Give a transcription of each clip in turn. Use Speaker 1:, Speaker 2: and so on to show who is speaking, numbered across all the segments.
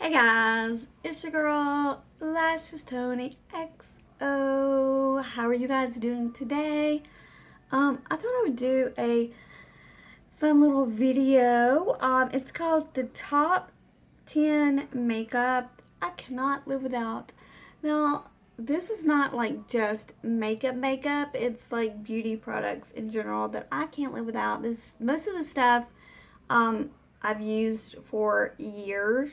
Speaker 1: Hey guys, it's your girl, Lashes Tony XO. How are you guys doing today? I thought I would do a fun little video. It's called the top 10 makeup I cannot live without. Now, this is not like just makeup. It's like beauty products in general that I can't live without. Most of the stuff um, I've used for years,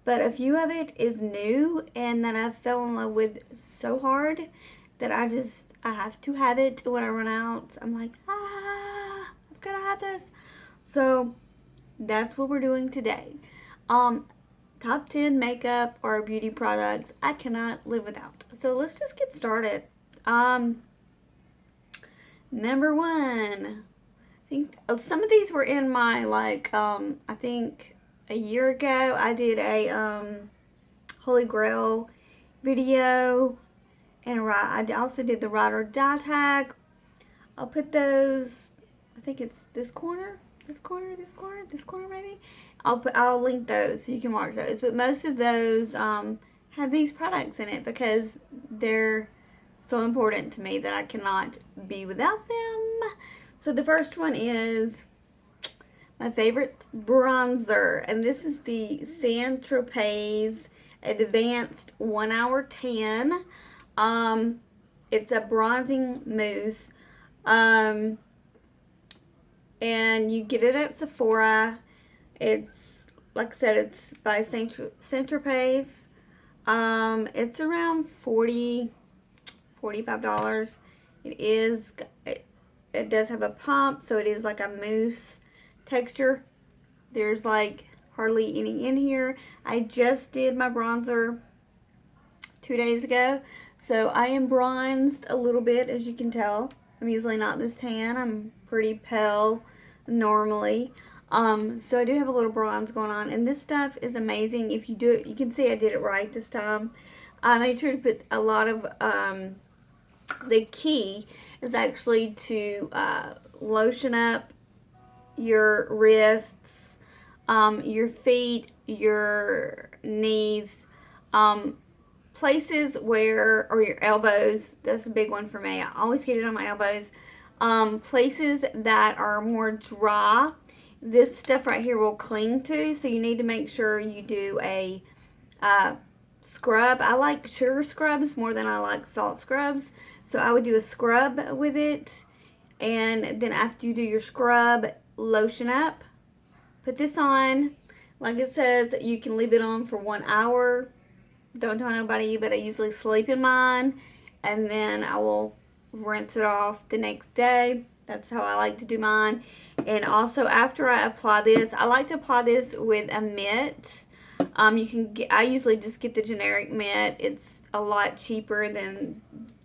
Speaker 1: but a few of it is new and that I fell in love with so hard that I have to have it when I run out. I'm like, I've got to have this. So that's what we're doing today. Um, Top 10 makeup or beauty products I cannot live without. So let's just get started. Number one. I think some of these were in my I think a year ago I did a Holy Grail video, and I also did the Ride or Die tag. I'll put those. I think it's this corner maybe. I'll link those so you can watch those. But most of those have these products in it because they're so important to me that I cannot be without them. So the first one is my favorite bronzer, and this is the Saint Tropez Advanced 1 Hour Tan. It's a bronzing mousse, and you get it at Sephora. It's, like I said, it's by Saint Tropez. It's around $45. It does have a pump, so it is like a mousse texture. There's like hardly any in here. I just did my bronzer 2 days ago, so I am bronzed a little bit, as you can tell. I'm usually not this tan. I'm pretty pale normally. So I do have a little bronze going on, and this stuff is amazing. If you do it, you can see I did it right this time. I made sure to put a lot of, the key is actually to lotion up your wrists, your feet, your knees, places where, or your elbows. That's a big one for me. I always get it on my elbows. Places that are more dry, this stuff right here will cling to, so you need to make sure you do a scrub. I like sugar scrubs more than I like salt scrubs, so I would do a scrub with it, and then after you do your scrub, lotion up. Put this on. Like it says, you can leave it on for 1 hour. Don't tell nobody, but I usually sleep in mine, and then I will rinse it off the next day. That's how I like to do mine. And also, after I apply this, I like to apply this with a mitt. I usually just get the generic mitt. It's a lot cheaper than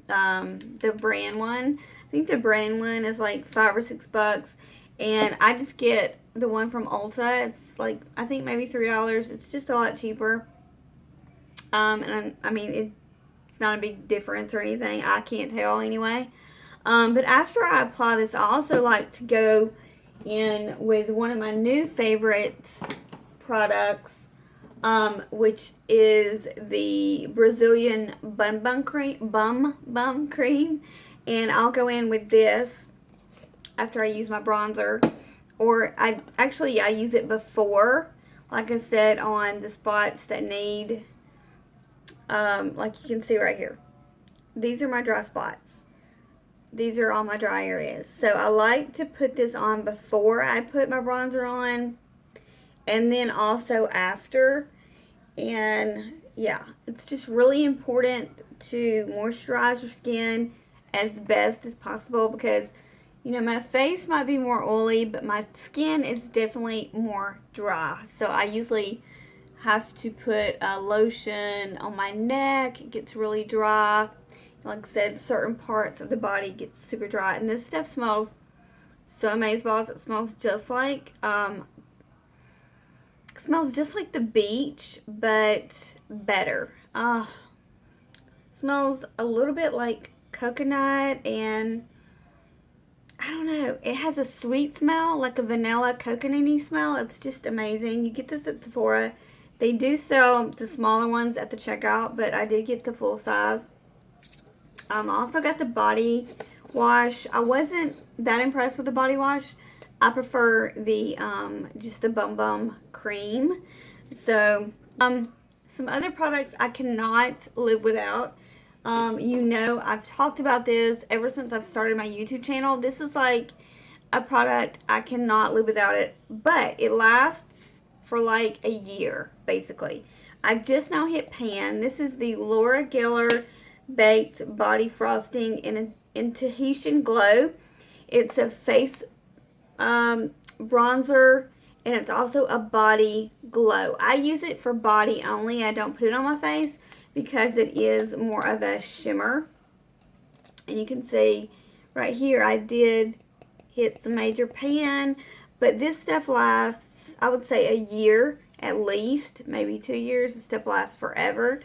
Speaker 1: the brand one. I think the brand one is like $5 or $6, and I just get the one from Ulta. It's like, I think maybe $3. It's just a lot cheaper. And I mean, it's not a big difference or anything. I can't tell anyway. But after I apply this, I also like to go in with one of my new favorite products, which is the Brazilian bum cream. And I'll go in with this after I use my bronzer. Or I use it before, like I said, on the spots that need, like you can see right here. These are my dry spots. These are all my dry areas. So I like to put this on before I put my bronzer on, and then also after. And yeah, it's just really important to moisturize your skin as best as possible, because you know, my face might be more oily, but my skin is definitely more dry. So I usually have to put a lotion on my neck. It gets really dry. Like I said, certain parts of the body get super dry. And this stuff smells so amazeballs. It smells just like the beach, but better. Smells a little bit like coconut, and I don't know, it has a sweet smell, like a vanilla coconutty smell. It's just amazing. You get this at Sephora. They do sell the smaller ones at the checkout, but I did get the full size. I also got the body wash. I wasn't that impressed with the body wash. I prefer the just the Bum Bum cream. So some other products I cannot live without. You know, I've talked about this ever since I've started my YouTube channel. This is like a product I cannot live without it, but it lasts for like a year basically. I just now hit pan. This is the Laura Geller Baked Body Frosting in Tahitian Glow. It's a face bronzer, and it's also a body glow. I use it for body only. I don't put it on my face because it is more of a shimmer. And you can see right here I did hit some major pan, but this stuff lasts, I would say, a year at least, maybe 2 years. This stuff lasts forever,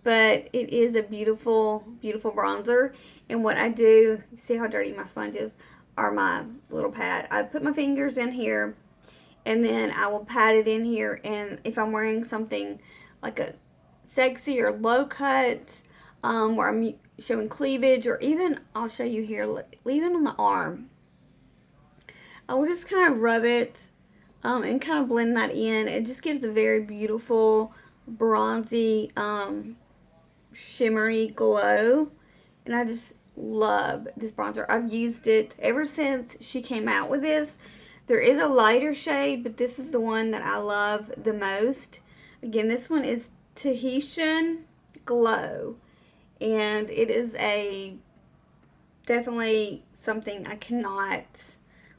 Speaker 1: but it is a beautiful, beautiful bronzer. And what I do, see how dirty my sponge is, or my little pad. I put my fingers in here, and then I will pat it in here, and if I'm wearing something like a sexy or low cut, where I'm showing cleavage, or even, I'll show you here, even on the arm, I will just kind of rub it and kind of blend that in. It just gives a very beautiful, bronzy, shimmery glow, and I just love this bronzer. I've used it ever since she came out with this. There is a lighter shade, but this is the one that I love the most. Again, this one is Tahitian Glow, and it is definitely something I cannot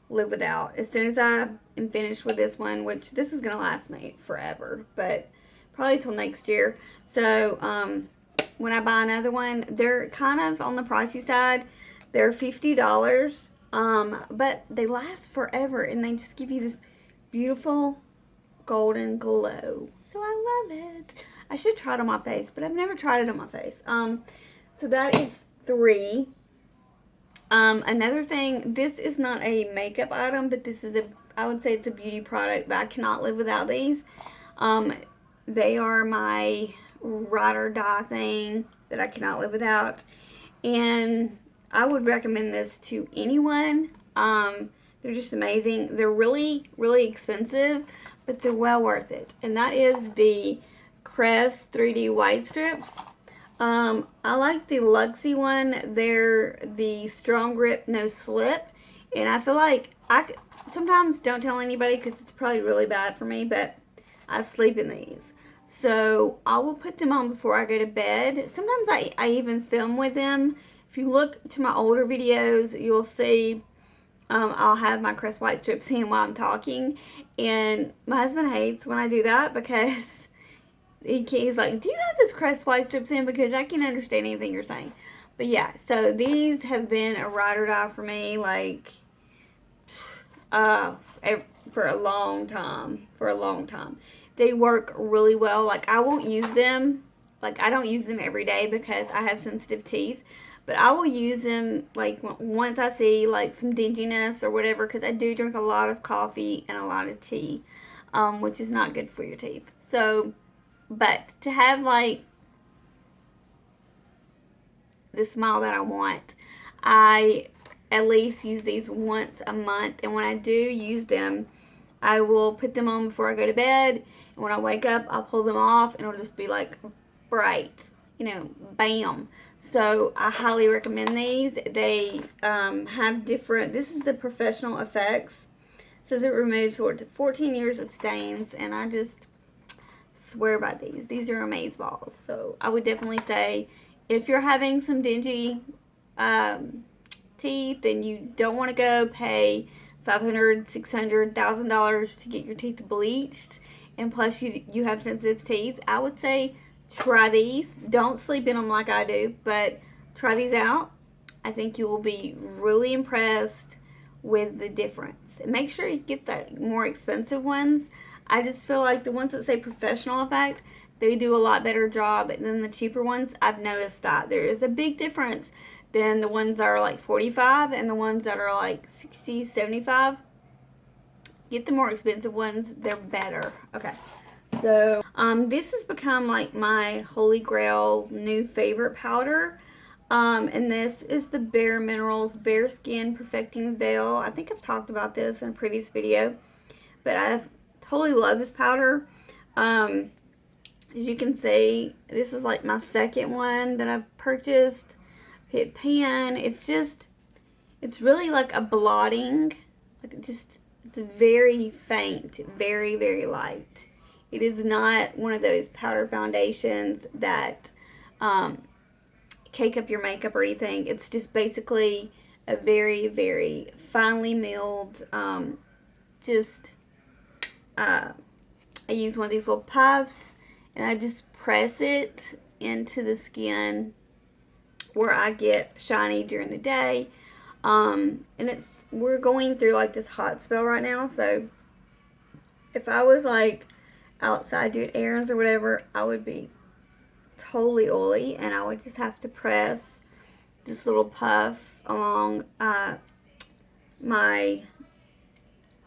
Speaker 1: live without. As soon as I am finished with this one, which this is going to last me forever, but probably till next year. So, when I buy another one, they're kind of on the pricey side. They're $50, but they last forever, and they just give you this beautiful golden glow. So I love it. I should try it on my face, but I've never tried it on my face. So that is 3. Another thing, this is not a makeup item, but this is I would say it's a beauty product, but I cannot live without these. They are my ride or die thing that I cannot live without, and I would recommend this to anyone. They're just amazing. They're really, really expensive, but they're well worth it, and that is the Crest 3D White Strips. I like the Luxie one. They're the Strong Grip No Slip, and I feel like I sometimes don't tell anybody because it's probably really bad for me, but I sleep in these. So I will put them on before I go to bed. Sometimes I even film with them. If you look to my older videos, you'll see I'll have my Crest White Strips in while I'm talking. And my husband hates when I do that because he's like, do you have this Crest White Strips in? Because I can't understand anything you're saying. But yeah, so these have been a ride or die for me, like, for a long time. They work really well. Like, I won't use them. Like, I don't use them every day because I have sensitive teeth. But I will use them, like, once I see, like, some dinginess or whatever. Because I do drink a lot of coffee and a lot of tea. Which is not good for your teeth. So, but to have, like, the smile that I want, I at least use these once a month. And when I do use them, I will put them on before I go to bed. When I wake up, I'll pull them off, and it'll just be like bright, you know, bam. So I highly recommend these. They have different, this is the Professional Effects. It says it removes 14 years of stains, and I just swear by these. These are amazeballs. So I would definitely say if you're having some dingy teeth and you don't want to go pay $500, $600, $1,000 to get your teeth bleached, and plus you have sensitive teeth, I would say try these. Don't sleep in them like I do, but try these out. I think you will be really impressed with the difference. And make sure you get the more expensive ones. I just feel like the ones that say Professional Effect, they do a lot better job than the cheaper ones. I've noticed that there is a big difference than the ones that are like $45 and the ones that are like $60, $75. Get the more expensive ones. They're better. Okay. So, this has become like my holy grail new favorite powder. And this is the Bare Minerals Bare Skin Perfecting Veil. I think I've talked about this in a previous video, but I totally love this powder. As you can see, this is like my second one that I've purchased. Hit pan. It's really like a blotting. It's very faint, very, very light. It is not one of those powder foundations that cake up your makeup or anything. It's just basically a very, very finely milled, I use one of these little puffs and I just press it into the skin where I get shiny during the day. And we're going through like this hot spell right now, so if I was like outside doing errands or whatever, I would be totally oily, and I would just have to press this little puff along my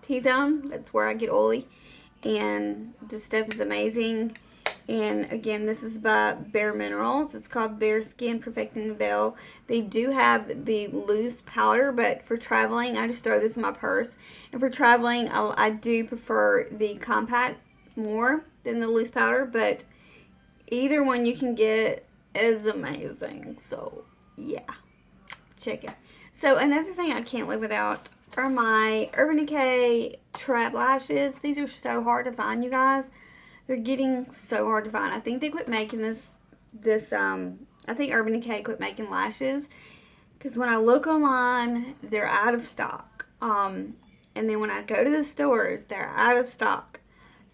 Speaker 1: T-zone. That's where I get oily, and this stuff is amazing. And again, this is by Bare Minerals. It's called Bare Skin Perfecting Veil. They do have the loose powder, but for traveling, I just throw this in my purse. And for traveling, I do prefer the compact more than the loose powder, but either one you can get is amazing. So, yeah. Check it. So, another thing I can't live without are my Urban Decay Trap Lashes. These are so hard to find, you guys. They're getting so hard to find. I think they quit making I think Urban Decay quit making lashes, because when I look online, they're out of stock. And then when I go to the stores, they're out of stock.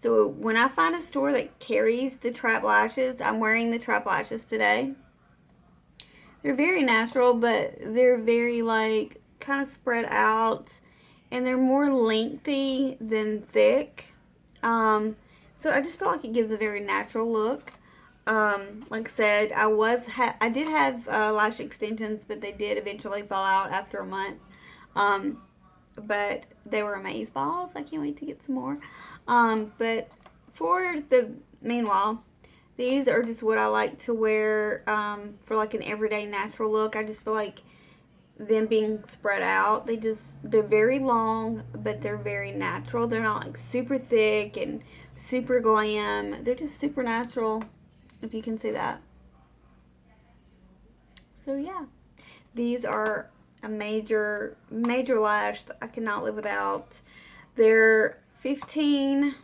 Speaker 1: So when I find a store that carries the trap lashes, I'm wearing the trap lashes today. They're very natural, but they're very like kind of spread out, and they're more lengthy than thick. So I just feel like it gives a very natural look. Like I said, I did have lash extensions, but they did eventually fall out after a month. But they were amazeballs. I can't wait to get some more. But for the meanwhile, these are just what I like to wear for like an everyday natural look. I just feel like them being spread out, they're very long, but they're very natural. They're not like super thick and super glam. They're just super natural, if you can see that. So yeah, these are a major lash that I cannot live without. They're $15.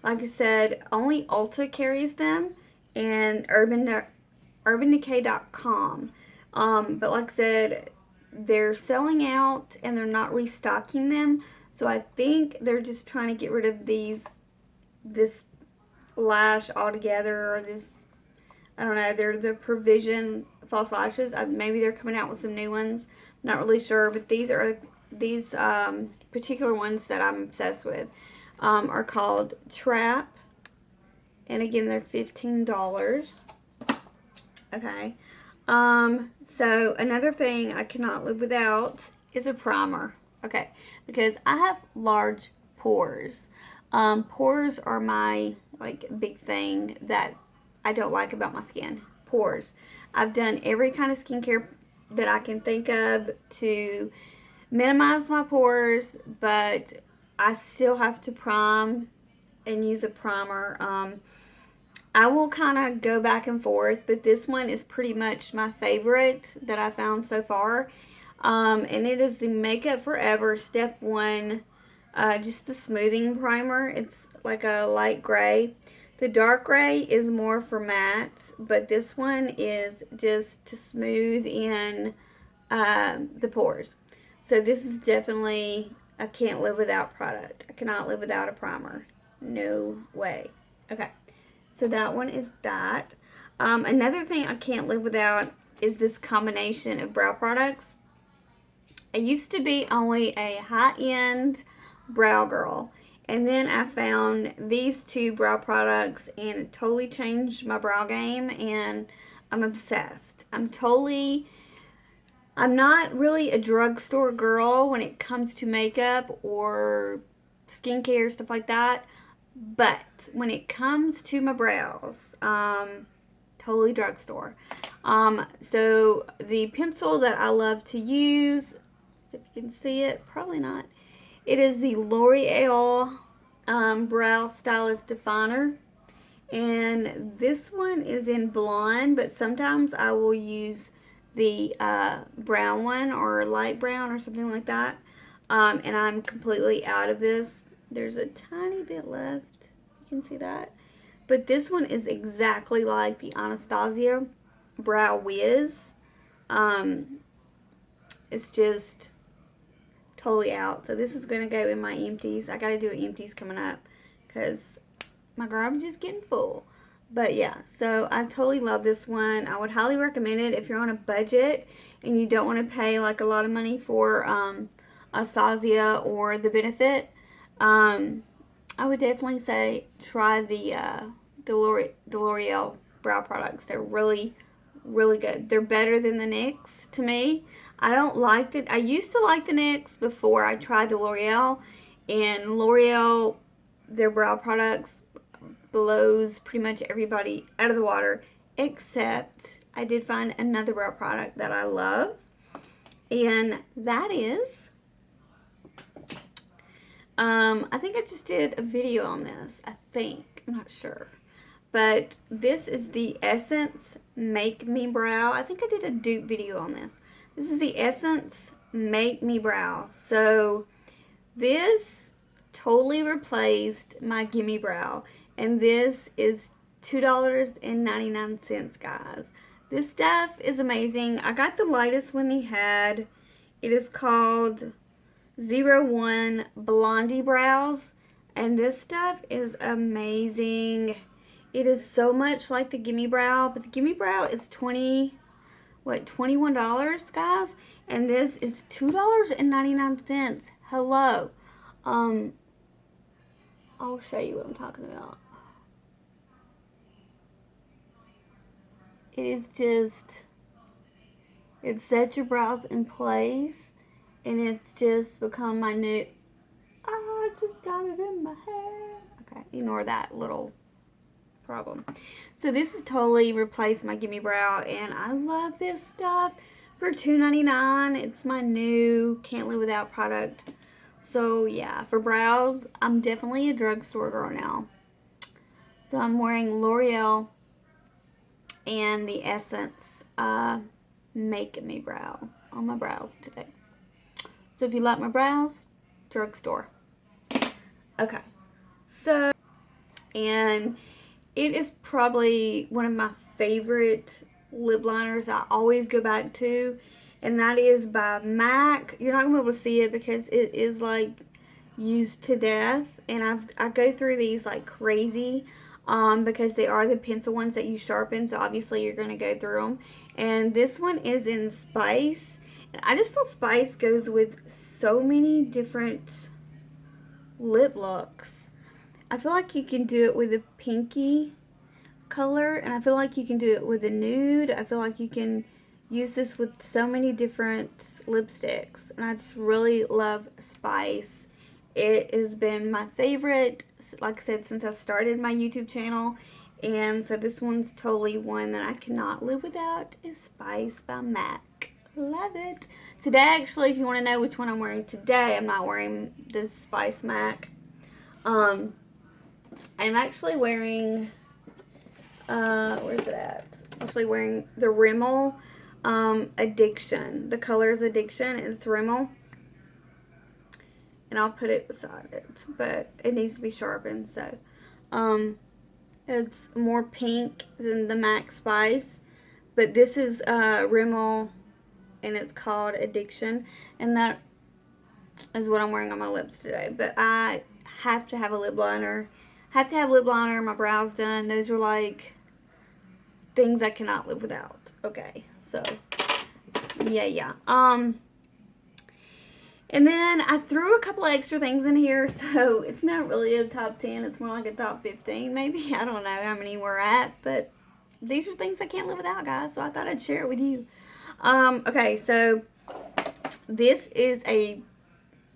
Speaker 1: Like I said, only Ulta carries them, and UrbanDecay.com. But like I said, they're selling out and they're not restocking them. So I think they're just trying to get rid of this lash altogether, or this, I don't know, they're the Provision false lashes. Maybe they're coming out with some new ones. I'm not really sure, but these particular ones that I'm obsessed with are called Trap, and again, they're $15. Okay. So another thing I cannot live without is a primer. Okay, because I have large pores. Pores are my big thing that I don't like about my skin. Pores. I've done every kind of skincare that I can think of to minimize my pores, but I still have to prime and use a primer. I will kind of go back and forth, but this one is pretty much my favorite that I found so far. And it is the Makeup Forever Step 1, just the smoothing primer. It's like a light gray. The dark gray is more for matte, but this one is just to smooth in the pores. So this is definitely a can't live without product. I cannot live without a primer. No way. Okay. So that one is that. Another thing I can't live without is this combination of brow products. I used to be only a high-end brow girl, and then I found these two brow products and it totally changed my brow game, and I'm obsessed. I'm totally I'm not really a drugstore girl when it comes to makeup or skincare, stuff like that. But when it comes to my brows, totally drugstore. So the pencil that I love to use, if you can see it, probably not. It is the L'Oreal Brow Stylist Definer. And this one is in blonde, but sometimes I will use the brown one or light brown or something like that. And I'm completely out of this. There's a tiny bit left. You can see that. But this one is exactly like the Anastasia Brow Wiz. It's just totally out. So this is going to go in my empties. I got to do empties coming up because my garbage is getting full. But yeah, so I totally love this one. I would highly recommend it if you're on a budget and you don't want to pay like a lot of money for Anastasia or the Benefit. I would definitely say try the L'Oreal brow products. They're really, really good. They're better than the NYX to me. I don't like it. I used to like the NYX before I tried the L'Oreal, and L'Oreal, their brow products blows pretty much everybody out of the water, except I did find another brow product that I love, and that is I think I just did a video on this. I think. I'm not sure. But this is the Essence Make Me Brow. I think I did a dupe video on this. This is the Essence Make Me Brow. So this totally replaced my Gimme Brow. And this is $2.99, guys. This stuff is amazing. I got the lightest one they had. It is called 01 Blondie Brows, and this stuff is amazing. It is so much like the Gimme Brow, but the Gimme Brow is $21, guys, and this is $2.99. Hello. I'll show you what I'm talking about. It is just, it sets your brows in place. And it's just become my new, I just got it in my hair. Okay, ignore that little problem. So this has totally replaced my Gimme Brow, and I love this stuff for $2.99. It's my new can't live without product. So yeah, for brows, I'm definitely a drugstore girl now. So I'm wearing L'Oreal and the Essence Make Me Brow on my brows today. So if you like my brows, drugstore. Okay. So, and it is probably one of my favorite lip liners I always go back to. And that is by MAC. You're not going to be able to see it because it is like used to death. And I go through these like crazy because they are the pencil ones that you sharpen. So obviously you're going to go through them. And this one is in Spice. I just feel Spice goes with so many different lip looks. I feel like you can do it with a pinky color, and I feel like you can do it with a nude. I feel like you can use this with so many different lipsticks, and I just really love Spice. It has been my favorite, like I said, since I started my YouTube channel, and so this one's totally one that I cannot live without is Spice by MAC. Love it. Today, actually, if you want to know which one I'm wearing today, I'm not wearing this Spice MAC. I'm actually wearing, where's it at? I'm actually wearing the Rimmel Addiction. The color is Addiction. It's Rimmel. And I'll put it beside it. But it needs to be sharpened, so. It's more pink than the MAC Spice. But this is Rimmel, and it's called Addiction, and that is what I'm wearing on my lips today. But I have to have a lip liner. My brows done. Those are like things I cannot live without. Okay, so yeah. And then I threw a couple of extra things in here, so it's not really a top 10. It's more like a top 15, maybe. I don't know how many we're at, but these are things I can't live without, guys, so I thought I'd share it with you. Okay, so this is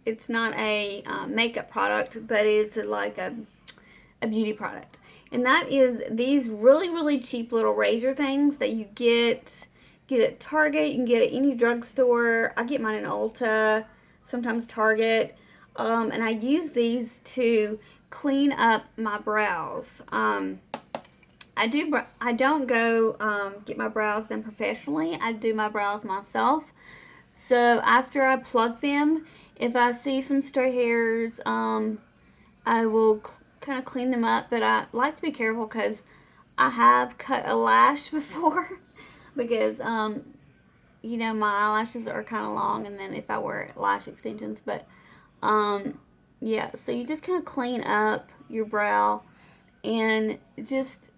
Speaker 1: it's not a makeup product, but it's like a beauty product. And that is these really, really cheap little razor things that you get at Target. You can get at any drugstore. I get mine in Ulta, sometimes Target. And I use these to clean up my brows. I don't go get my brows done professionally. I do my brows myself. So after I pluck them, if I see some stray hairs, I will kind of clean them up. But I like to be careful because I have cut a lash before because you know, my eyelashes are kind of long, and then if I wear lash extensions, but yeah, so you just kind of clean up your brow and just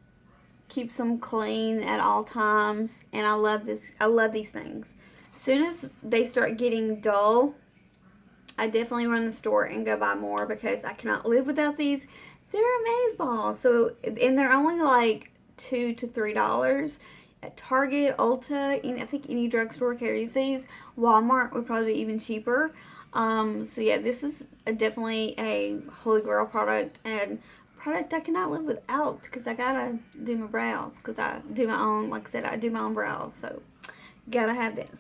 Speaker 1: keeps them clean at all times. And I love this. I love these things. As soon as they start getting dull, I definitely run the store and go buy more because I cannot live without these. They're amazeballs. So, and they're only like $2 to $3 at Target, Ulta, and I think any drugstore carries these. Walmart would probably be even cheaper. So yeah, this is definitely a holy grail product, and product I cannot live without because I gotta do my brows because I do my own, like I said, I do my own brows, so gotta have this.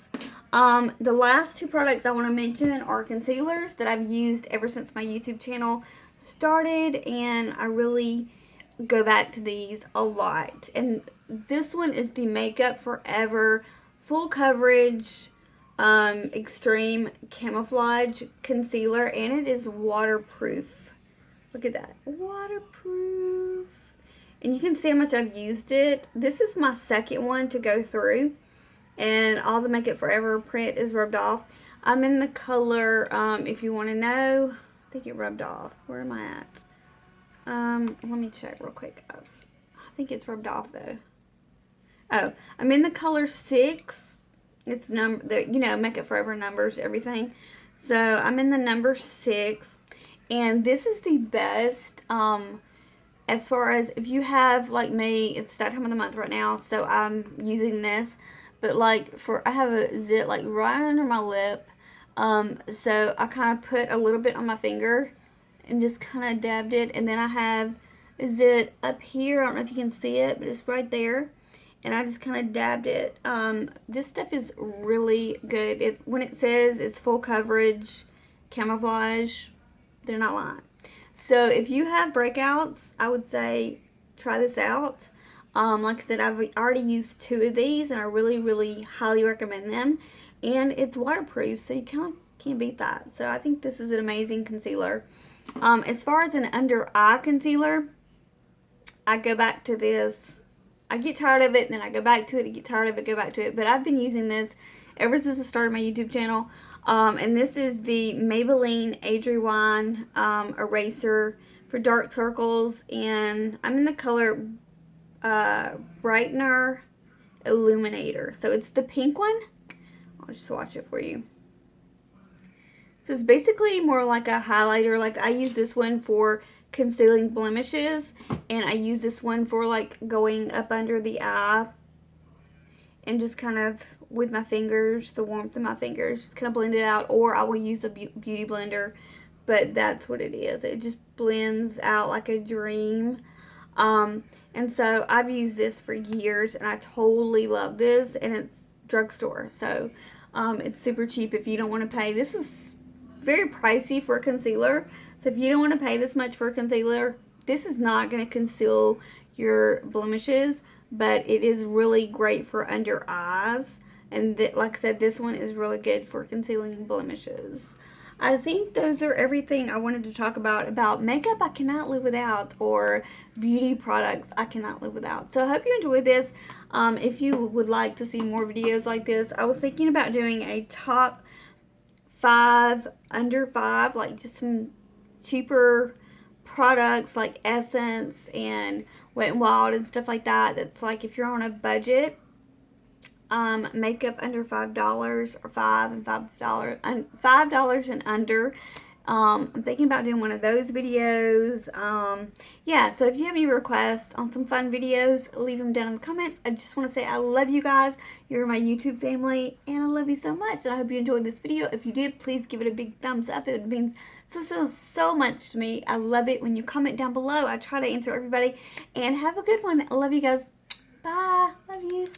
Speaker 1: The last two products I want to mention are concealers that I've used ever since my YouTube channel started, and I really go back to these a lot. And this one is the Makeup Forever Full Coverage Extreme Camouflage Concealer, and it is waterproof. Look at that. Waterproof. And you can see how much I've used it. This is my second one to go through, and all the Makeup Forever print is rubbed off. I'm in the color, if you want to know, I think it rubbed off. Where am I at? Let me check real quick, guys. I think it's rubbed off, though. Oh, I'm in the color 6. It's you know, Makeup Forever numbers everything. So I'm in the number 6, and this is the best. As far as if you have, like me, it's that time of the month right now, so I'm using this. But like I have a zit like right under my lip, so I kind of put a little bit on my finger and just kind of dabbed it, and then I have a zit up here. I don't know if you can see it, but it's right there, and I just kind of dabbed it. This stuff is really good. When it says it's full coverage camouflage, they're not lying. So if you have breakouts, I would say try this out. Like I said, I've already used 2 of these, and I really, really highly recommend them. And it's waterproof, so you kind of can't beat that. So I think this is an amazing concealer. As far as an under eye concealer, I go back to this. I get tired of it, and then I go back to it. I get tired of it, go back to it. But I've been using this ever since I started my YouTube channel. And this is the Maybelline Adri-Wine Eraser for dark circles. And I'm in the color Brightener Illuminator. So it's the pink one. I'll just swatch it for you. So it's basically more like a highlighter. Like I use this one for concealing blemishes, and I use this one for like going up under the eye and just kind of with my fingers, the warmth of my fingers, just kind of blend it out. Or I will use a beauty blender, but that's what it is. It just blends out like a dream. And so I've used this for years, and I totally love this, and it's drugstore. So it's super cheap if you don't want to pay. This is very pricey for a concealer. So if you don't want to pay this much for a concealer, this is not going to conceal your blemishes, but it is really great for under eyes. And like I said, this one is really good for concealing blemishes. I think those are everything I wanted to talk about makeup I cannot live without, or beauty products I cannot live without. So I hope you enjoyed this. If you would like to see more videos like this, I was thinking about doing a top 5, under 5, like just some cheaper products like Essence and Wet n Wild and stuff like that. That's like if you're on a budget. Makeup under $5 or $5 and under, I'm thinking about doing one of those videos. Yeah, so if you have any requests on some fun videos, leave them down in the comments. I just want to say I love you guys. You're my YouTube family, and I love you so much. And I hope you enjoyed this video. If you did, please give it a big thumbs up. It would mean so much to me. I love it when you comment down below. I try to answer everybody. And have a good one. I love you guys. Bye. Love you.